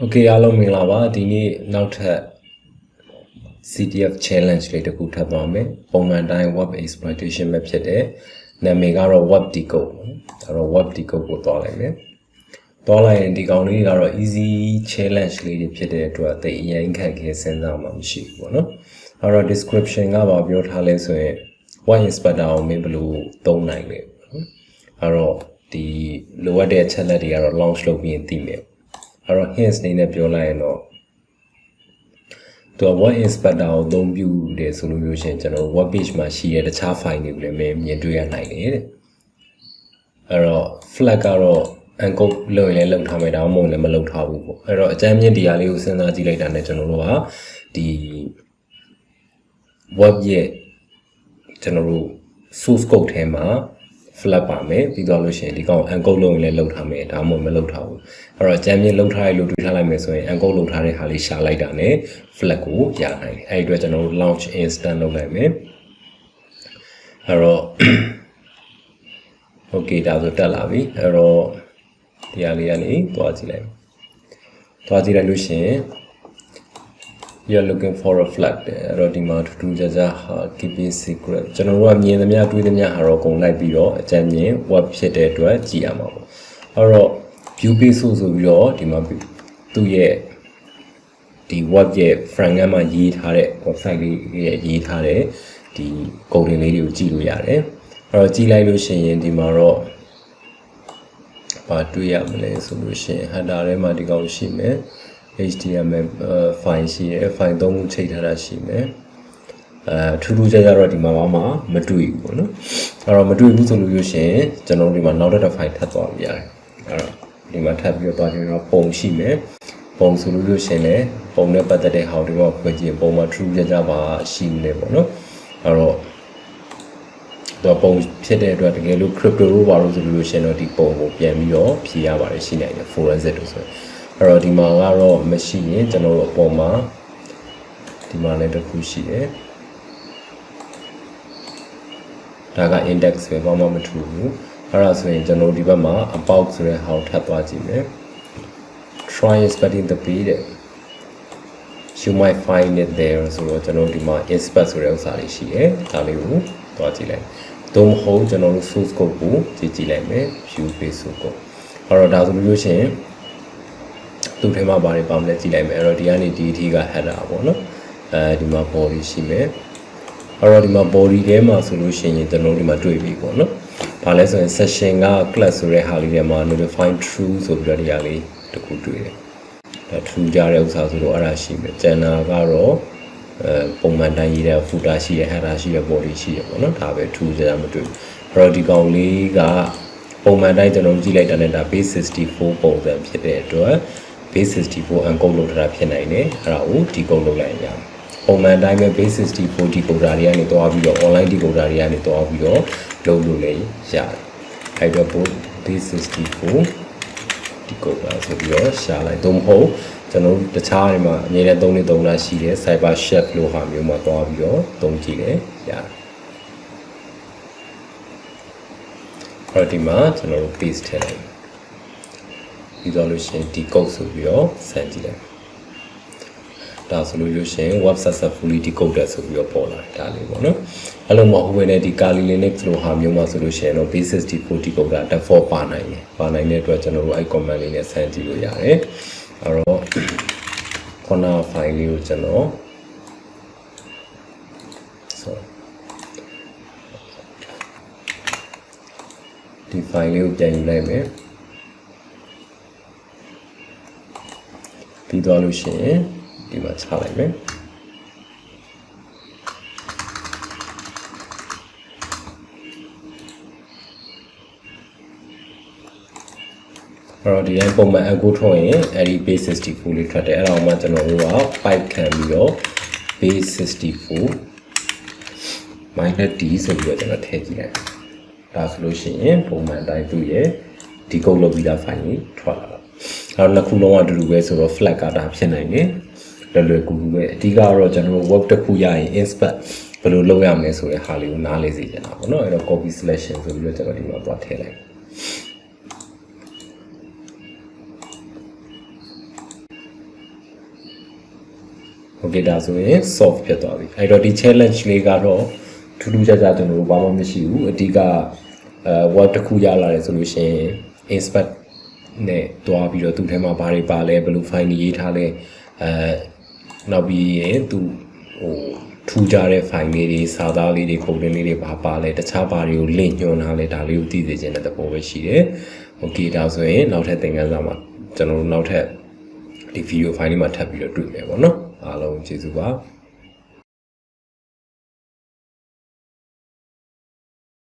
Okay အားလုံးမင်္ဂလာပါဒီနေ့နောက်ထပ် CTF challenge လေးတစ်ခုထပ်သွားမယ်ပုံမှန်တိုင်း web exploitation ပဲဖြစ်တယ်နာမည်ကတော့ web decode အဲ့တော့ web decode ကိုသွားလိုက်မယ်သွားလိုက်ရင်ဒီကောင်လေးကတော့ easy challenge လေးတွေဖြစ်တဲ့အတွက်သိအရင်ခက်ခဲစဉ်းစားမှမရှိဘူးပေါ့နော်အဲ့တော့ description ကပါပြောထားလဲဆိုရင် web inspector ကိုမင်းဘယ်လိုသုံးနိုင်လဲအဲ့တော့ဒီလိုအပ်တဲ့အချက်လက်တွေကတော့ launch လုပ်ပြီးရင်သိမယ်အဲ့တော့ hints နေနဲ့ပြောလိုက်ရင်တော့သူက web inspector ကိုအသုံးပြုတယ်ဆိုလို့ရှိရင်ကျွန်တော် web page မှာရှိတဲ့တခြား file တွေကိုလည်းမြင်တွေ့ရနိုင်တယ်တဲ့အဲ့တော့ flag ကတော့ encode လုပ်ရင်လည်းလုပ်ထားမယ်ဒါမှမဟုတ်လည်းမလုပ်ထားဘူးပေါ့အဲ့တော့အကြမ်းမြင့်ဒီဟာလေးကိုစဉ်းစားကြည့်လိုက်တာနဲ့ကျွန်တော်တို့ကဒီ web ရဲ့ကျွန်တော်တို့ source code ထဲမှာflag ပါမယ်ပြီးတော့လို့ရှိရင်ဒီကောင် encode လုပ်ရင်လည်းလုပ်ထားမယ်ဒါမှမဟုတ်မလုပ်ထားဘူးအဲ့တော့အကြမ်းမြင့်လုပ်ထားရလို့တွေးထားလိုက်မယ်ဆိုရင် encode လုပ်ထားတဲ့ဟာလေးရှာလိုက်တာနဲ့ flag ကိုရနိုင်တယ်အဲ့ဒီအတွက်ကျွန်တော်တို့ launch instant လုပ်လိုက်မယ်အဲ့တော့ okay ဒါဆိုတက်လာပြီအဲ့တော့ဒီဟာလေးကနေသွားကြည့်လိုက်သွားကြည့်လိုက်လို့ရှိရင် you're looking for a flag အဲ့တော့ဒီမှာထူးထူးခြားခြား keeping secret ကျွန်တော်တို့ကမြင်သမျှတွေးသမျှဟာတော့အကုန်လိုက်ပြီးတော့အကြမ်းမြင် web ဖြစ်တဲ့အတွက်ကြည့်ရမှာပေါ့အဲ့တော့ view page ဆိုပြီးတော့ဒီမှာသူ့ရဲ့ဒီ web ရဲ့ front end မှာရေးထားတဲ့ website လေးရဲ့ရေးထားတဲ့ဒီ coding လေးတွေကိုကြည့်လို့ရတယ်အဲ့တော့ကြည့်လိုက်လို့ရှိရင်ဒီမှာတော့ဘာတွေ့ရမလဲဆိုလို့ရှိရင် header ထဲမှာဒီကောင်ရှိမယ် HTML file ရှိတယ် file 3ခုချိန်ထားတာရှိမယ်ထူးထူးခြားခြားတော့ဒီမှာမှမတွေ့ဘူးပေါ့နော်အဲ့တော့မတွေ့ဘူးဆိုလို့ရှိရင်ကျွန်တော်ဒီမှာနောက်တစ် file ထပ်သွားပြရတယ်အဲ့တော့ဒီမှာထပ်ပြီးတော့ကျွန်တော်ပုံရှိမယ်ပုံဆိုလို့ရှိရင်လည်းပုံနဲ့ပတ်သက်တဲ့ဟာဒီမှာဖွင့်ကြည့်ပုံမှာထူးခြားခြားပါရှိနေပေါ့နော်အဲ့တော့ပုံဖြစ်တဲ့အတွက်တကယ်လို့ crypto လို့ပါလို့ဆိုလို့ရှိရင်တော့ဒီပုံကိုပြန်ပြီးတော့ဖြေရပါတယ်ရှိနိုင်တယ် forensic လို့ဆိုအဲ့တော့ဒီမှာကတော့မရှိရင်ကျွန်တော်တို့အပေါ်မှာဒီမှာလည်းတစ်ခုရှိတယ်ဒါက index ပဲဘာမှမထူဘူးအဲ့ဒါဆိုရင်ကျွန်တော်ဒီဘက်မှာ about ဆိုတဲ့ဟာကိုထပ်သွားကြည့်မယ် try inspecting the page you might find it there ဆိုတော့ကျွန်တော်ဒီမှာ inspect ဆိုတဲ့ဥစ္စာလေးရှိတယ်ဒါလေးကိုသွားကြည့်လိုက်သို့မဟုတ်ကျွန်တော်တို့ source code ကိုကြည့်လိုက်မယ် view page source code အဲ့တော့ဒါဆိုလို့ရှိရင်သူ့ထဲမှာပါတယ်ပါမလဲကြည့်လိုက်မယ်အဲ့တော့ဒီကနေဒီအထိက header ပေါ့နော်ဒီမှာ body ရှိမယ်အဲ့တော့ဒီမှာ body ထဲမှာဆိုလို့ရှိရင်ကျွန်တော်ဒီမှာတွေ့ပြီပေါ့နော်ဘာလဲဆိုရင် session က class ဆိုတဲ့ဟာလေးထဲမှာ notify true ဆိုပြီးတော့ဒီဟာလေးတစ်ခုတွေ့တယ်ဒါ true ကြတဲ့ဥစ္စာဆိုတော့အဲ့ဒါရှိမယ်ကျန်တာကတော့ပုံမှန်တိုင်းရေးတဲ့ footer ရှိရ header ရှိရ body ရှိရပေါ့နော်ဒါပဲ true ကြမတွေ့ဘူးအဲ့တော့ဒီကောင်လေးကပုံမှန်တိုင်းကျွန်တော်ကြည့်လိုက်တာနဲ့ဒါ base 64ပုံစံဖြစ်တဲ့အတွက် base 64 encode လုပ်ထားတာဖြစ်နိုင်တယ်အဲ့ဒါကို decode လုပ်လိုက်ရအောင်ပုံမှန်တိုင်းပဲ base 64 decoder တွေကနေတွားပြီးတော့ online decoder တွေကနေတွားပြီးတော့လုပ်လို့လည်းရတယ်အဲ့တော့ base 64 decoder ဆိုပြီးတော့ရှာလိုက်တော့မဟုတ်ကျွန်တော်တခြားတွေမှာအမြဲတမ်းသုံးလာရှိတယ် cyber chef လို့ဟာမျိုးမှာတွားပြီးတော့သုံးကြည့်လည်းရတယ်အဲ့ဒီမှာကျွန်တော်တို့ paste ထည့်လိုက်ပြီးတော့လို့ရှိရင် decode ဆိုပြီးတော့စမ်းကြည့်လိုက်ဒါဆိုလို့ရှိရင် web successfully decoded ဆိုပြီးတော့ပေါ်လာဒါလေးပေါ့နော်အဲ့လိုမဟုတ်ဘဲနဲ့ဒီ Kali Linux လိုဟာမျိုးမှာဆိုလို့ရှိရင်တော့ base 64 decoder default ပါနိုင်တယ်ပါနိုင်တဲ့အတွက်ကျွန်တော်တို့အဲ့ command လေးနဲ့စမ်းကြည့်လို့ရတယ်အဲ့တော့ခုန file လေးကိုကျွန်တော်ဒီ file လေးကိုပြန်ယူလိုက်မယ်ပြီးတော့လို့ရှိရင်ဒီမှာချလိုက်မယ်အဲ့တော့ဒီအပုံမှန် encode ထုတ်ရင်အဲ့ဒီ base 64လေးထွက်တယ်အဲ့ဒါမှကျွန်တော်တို့က pipe ခံပြီးတော့ base 64 -d ဆိုပြီးတော့ကျွန်တော်ထည့်ကြည့်လိုက်ဒါဆိုလို့ရှိရင်ပုံမှန်တိုင်းသူ့ရဲ့ decode လုပ်ပြီးသား file ကြီးထွက်လာအဲ့တော့နှစ်ခုလုံးကအတူတူပဲဆိုတော့ flag ကဒါဖြစ်နိုင်တယ်လွယ်ကူကူပဲအဓိကတော့ကျွန်တော်တို့ web တစ်ခုရရင် inspect ဘယ်လိုလုပ်ရမလဲဆိုတဲ့ဟာလေးကိုနားလည်စေချင်တာပေါ့နော်အဲ့တော့ copy selection ဆိုပြီးတော့ကျွန်တော်ဒီမှာသွားထည့်လိုက် okay ဒါဆိုရင် solve ဖြစ်သွားပြီအဲ့တော့ဒီ challenge လေးကတော့ထူးထူးခြားခြားကျွန်တော်တို့ဘာမှမရှိဘူးအဓိကword တစ်ခုရလာတယ်ဆိုလို့ရှိရင် inspect နဲ့တွားပြီးတော့သူ့ထဲမှာဘာတွေပါလဲဘယ်လို file ရေးထားလဲနောက်ပြီးရင်သူဟိုထူကြတဲ့ file လေးတွေစာသားလေးတွေ code လေးတွေပါလဲတခြားဘာတွေကို link ညွှန်ထားလဲဒါလေးကိုသိစေချင်တဲ့သဘောပဲရှိတယ် okay ဒါဆိုရင်နောက်ထပ်သင်ခန်းစာမှာကျွန်တော်တို့နောက်ထပ်ဒီ video file လေးမှာထပ်ပြီးတော့တွေ့မယ်ပေါ့နော်အားလုံးကျေးဇူးပါ